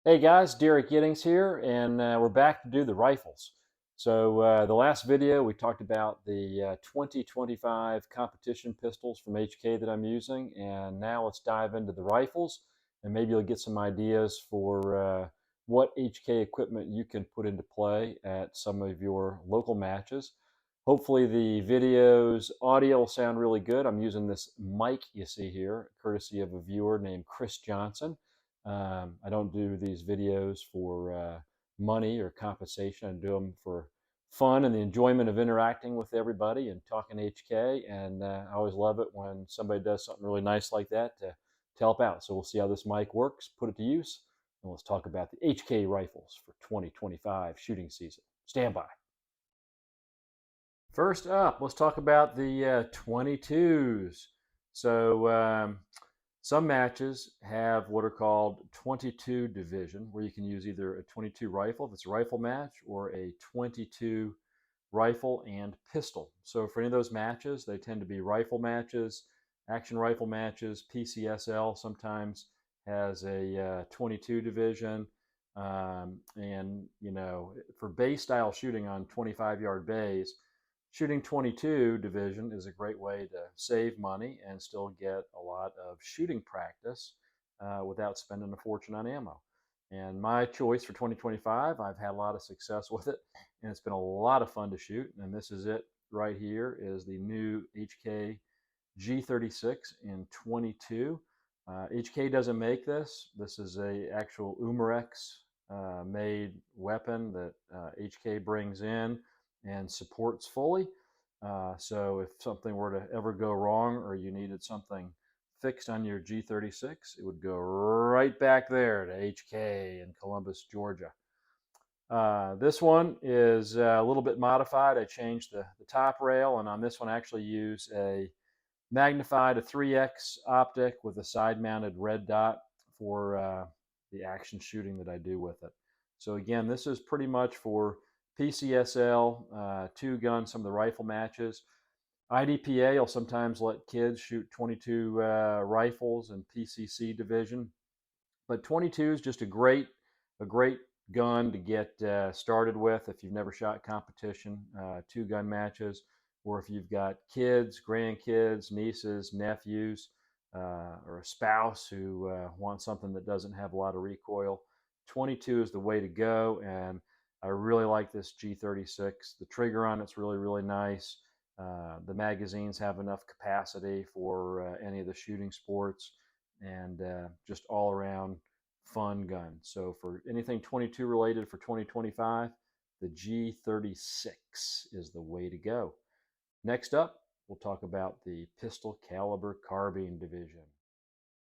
Hey guys, Derek Giddings here, and we're back to do the rifles. So the last video we talked about the 2025 competition pistols from HK that I'm using, and now let's dive into the rifles, and maybe you'll get some ideas for what HK equipment you can put into play at some of your local matches. Hopefully the video's audio will sound really good. I'm using this mic you see here, courtesy of a viewer named Chris Johnson. I don't do these videos for money or compensation. I do them for fun and the enjoyment of interacting with everybody and talking HK. And I always love it when somebody does something really nice like that to help out. So we'll see how this mic works, put it to use, and let's talk about the HK rifles for 2025 shooting season. Stand by. First up, let's talk about the 22s. So some matches have what are called 22 division, where you can use either a 22 rifle, if it's a rifle match, or a 22 rifle and pistol. So for any of those matches, they tend to be rifle matches, action rifle matches. PCSL sometimes has a 22 division. And, for bay style shooting on 25-yard bays, shooting 22 division is a great way to save money and still get a lot of shooting practice without spending a fortune on ammo. And my choice for 2025, I've had a lot of success with it, and it's been a lot of fun to shoot. And this is it right here, is the new HK G36 in 22. HK doesn't make this. This is a actual Umarex made weapon that HK brings in and supports fully. So if something were to ever go wrong or you needed something fixed on your G36, it would go right back there to HK in Columbus, Georgia. This one is a little bit modified. I changed the top rail, and on this one I actually use a magnified a 3x optic with a side mounted red dot for the action shooting that I do with it. So again, this is pretty much for PCSL, two gun, some of the rifle matches. IDPA will sometimes let kids shoot 22 rifles in PCC division, but 22 is just a great gun to get started with if you've never shot competition, two gun matches, or if you've got kids, grandkids, nieces, nephews, or a spouse who wants something that doesn't have a lot of recoil. 22 is the way to go, and I really like this G36. The trigger on it's really, really nice. The magazines have enough capacity for any of the shooting sports, and just all around fun gun. So for anything 22 related for 2025, the G36 is the way to go. Next up, we'll talk about the pistol caliber carbine division.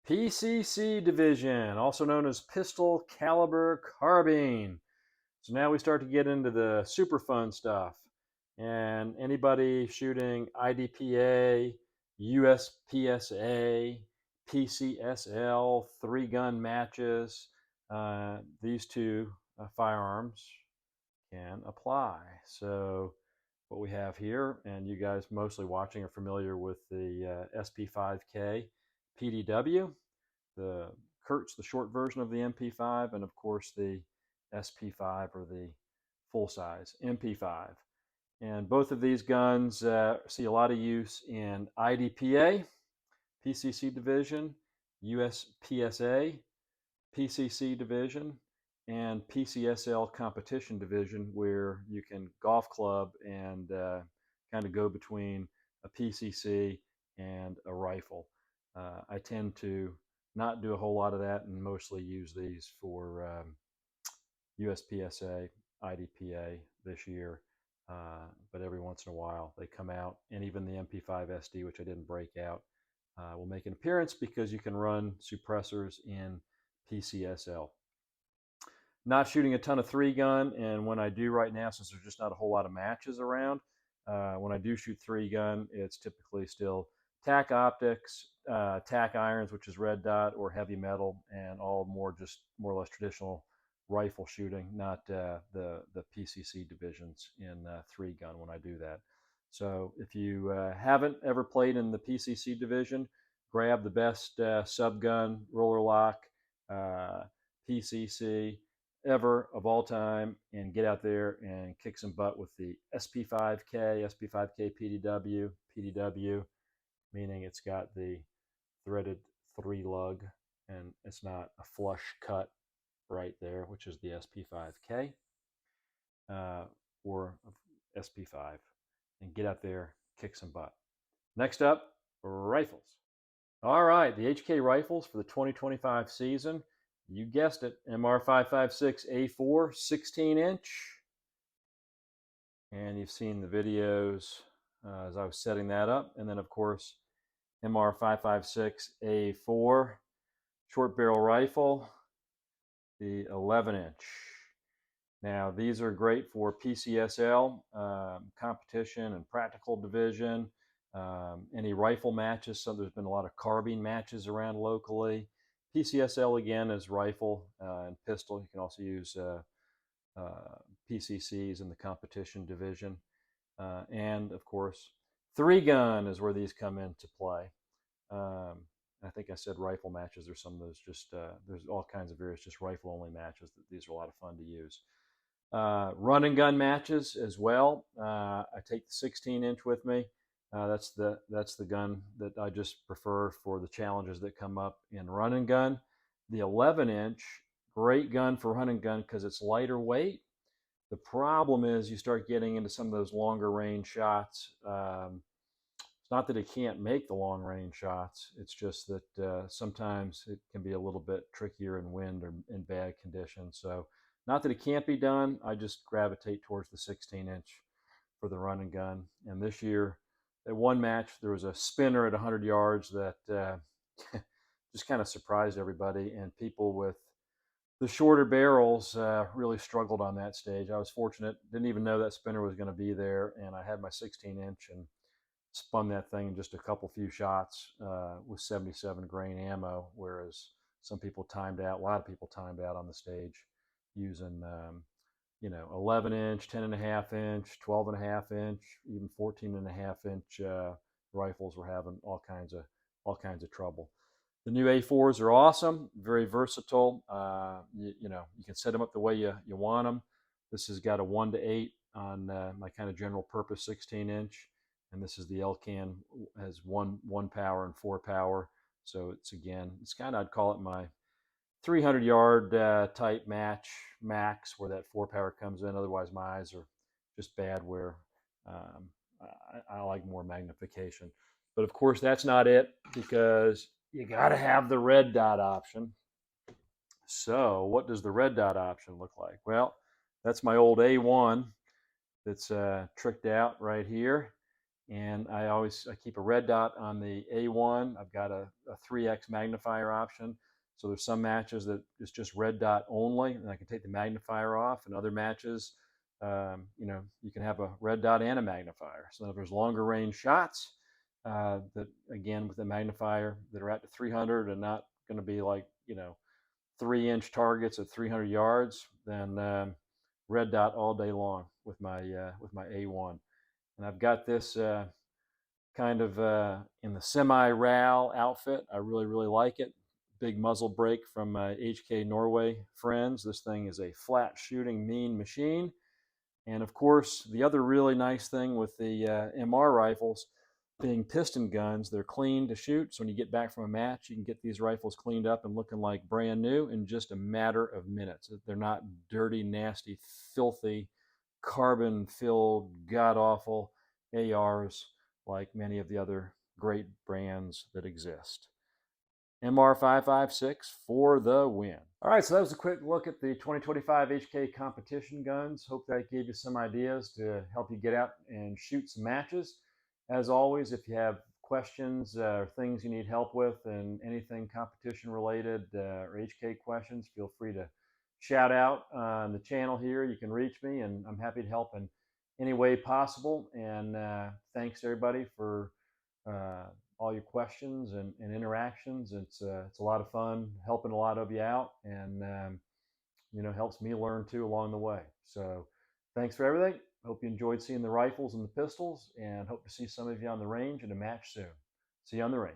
PCC division, also known as pistol caliber carbine. So now we start to get into the super fun stuff. And anybody shooting IDPA, USPSA, PCSL, three gun matches, these two firearms can apply. So what we have here, and you guys mostly watching are familiar with the SP5K PDW, the Kurtz, the short version of the MP5, and of course the SP5 or the full size MP5. And both of these guns see a lot of use in IDPA, PCC division, USPSA, PCC division, and PCSL competition division, where you can golf club and kind of go between a PCC and a rifle. I tend to not do a whole lot of that and mostly use these for USPSA, IDPA this year. But every once in a while they come out, and even the MP5 SD, which I didn't break out, will make an appearance because you can run suppressors in PCSL. Not shooting a ton of three gun, and when I do right now, since there's just not a whole lot of matches around, when I do shoot three gun, it's typically still tack optics, tack irons, which is red dot, or heavy metal, and all more or less traditional rifle shooting, not the PCC divisions in three gun when I do that. So if you haven't ever played in the PCC division, grab the best sub gun, roller lock, uh, PCC ever of all time and get out there and kick some butt with the SP5K PDW, meaning it's got the threaded 3 lug and it's not a flush cut right there, which is the SP5K or SP5, and get out there, kick some butt. Next up, rifles. All right, the HK rifles for the 2025 season. You guessed it, MR556A4 16-inch. And you've seen the videos as I was setting that up. And then, of course, MR556A4 short barrel rifle, the 11-inch. Now, these are great for PCSL, competition and practical division, any rifle matches. So there's been a lot of carbine matches around locally. PCSL, again, is rifle and pistol. You can also use PCCs in the competition division. And, of course, 3-gun is where these come into play. I think I said rifle matches. There's some of those just, there's all kinds of various just rifle-only matches. These are a lot of fun to use. Run and gun matches as well. I take the 16-inch with me. That's the gun that I just prefer for the challenges that come up in run and gun. The 11-inch, great gun for run and gun because it's lighter weight. The problem is you start getting into some of those longer range shots. It's not that it can't make the long range shots. It's just that sometimes it can be a little bit trickier in wind or in bad conditions. So not that it can't be done. I just gravitate towards the 16-inch for the run and gun. And this year, at one match, there was a spinner at 100 yards that just kind of surprised everybody. And people with the shorter barrels really struggled on that stage. I was fortunate, didn't even know that spinner was going to be there. And I had my 16-inch and spun that thing in just a few shots with 77 grain ammo, whereas some people timed out, a lot of people timed out on the stage using 11-inch, 10.5-inch, 12.5-inch, even 14.5-inch rifles were having all kinds of trouble. The new A4s are awesome, very versatile. You can set them up the way you want them. This has got a 1-to-8 on my kind of general purpose 16-inch, and this is the Elcan, has one power and 4 power. So it's kind of, I'd call it my 300-yard type match max where that 4 power comes in. Otherwise, my eyes are just bad where I like more magnification. But of course, that's not it because you got to have the red dot option. So what does the red dot option look like? Well, that's my old A1 that's tricked out right here. And I keep a red dot on the A1. I've got a 3x magnifier option. So there's some matches that it's just red dot only, and I can take the magnifier off. And other matches, you can have a red dot and a magnifier. So if there's longer range shots, that again with the magnifier that are at the 300 and not going to be like 3-inch targets at 300 yards, then red dot all day long with my A1. And I've got this kind of in the semi-RAL outfit. I really, really like it. Big muzzle brake from my HK Norway friends. This thing is a flat shooting mean machine. And of course, the other really nice thing with the MR rifles being piston guns, they're clean to shoot. So when you get back from a match, you can get these rifles cleaned up and looking like brand new in just a matter of minutes. They're not dirty, nasty, filthy, carbon-filled, god-awful ARs like many of the other great brands that exist. MR556 for the win. All right, so that was a quick look at the 2025 HK competition guns. Hope that gave you some ideas to help you get out and shoot some matches. As always, if you have questions or things you need help with and anything competition related or HK questions, feel free to shout out on the channel here. You can reach me, and I'm happy to help in any way possible. And thanks to everybody for all your questions and interactions. It's a lot of fun helping a lot of you out, and helps me learn too along the way. So thanks for everything. Hope you enjoyed seeing the rifles and the pistols, and hope to see some of you on the range in a match soon. See you on the range.